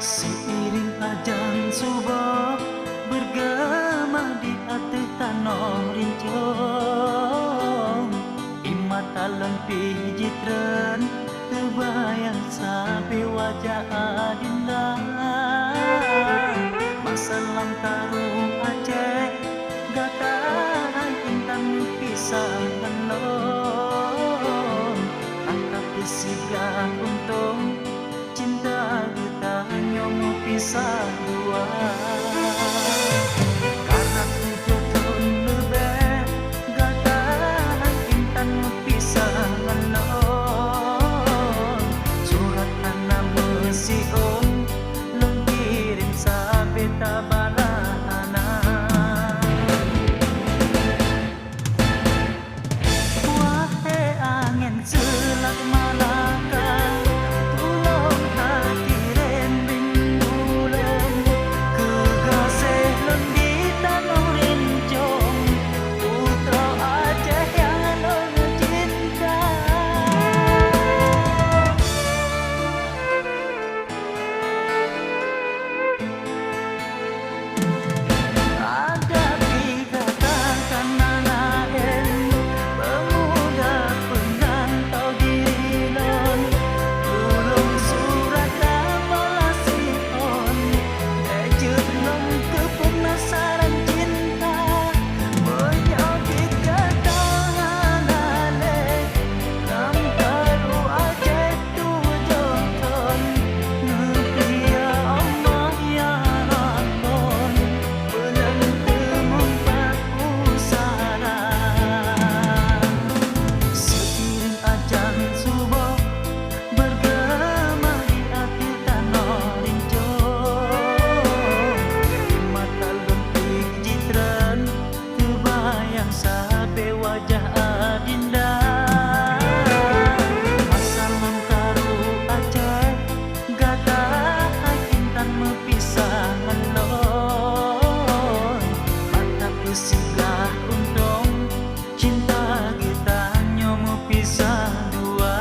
Seiring ajan subuh bergema di hati tanah rincong, imat talon pijitren terbayang sampai wajah adinda. Masalam karung Aceh gatai intan pisang menon, angkat disiga untung cinta kita nyomu pisah dua. Karena tujuh tahun lebih gatai intan pisah menon, surat tanah mesion lengkirin sampai tabarana. Wahai angin selak Malaka, tolong hati rembing bulan, kegasih lendi tanah rincong, putra Aceh yang anu cinta. Ada tiga katakan nanaen, pemuda penggantau dirilon, tulung surat damalasion, ejut nong kepenasaran cinta, menyabit katahan alek, lam karu Aceh tujuh ton, negeri ya Allah ya Rabbon, bulan tempat pusara. Seiring ajan subuh bergema di hati tanah rincong, mata lentik jitran terbayang sampai wajah adinda. Masalam karu Aceh gatai intan mepisah menon, mata pesigah untung cinta kita nyomu pisah dua.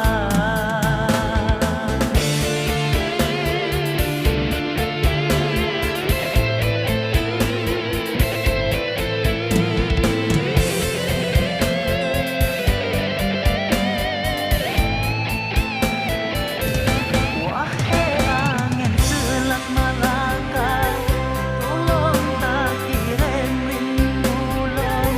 Wahai angin selak Malaka, tolong taki rembing bulan,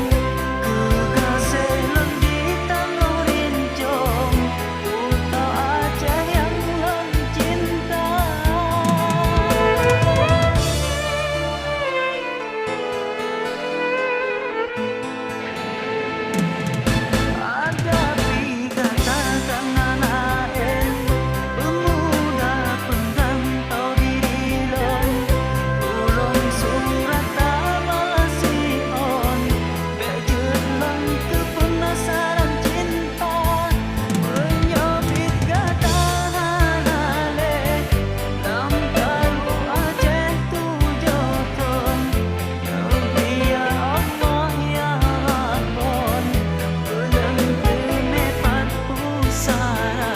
kegasih lendi tanah rincong, putra Aceh yang lon cinta. Ada tiga katakan nanaen, pemuda penggantau dirilon, tulung surat damalasion, ejut nong kepenasaran cinta, menyabit katahan alek, lam karu Aceh tujuh ton, negeri ya Allah ya Rabbon, bulan tempat pusara.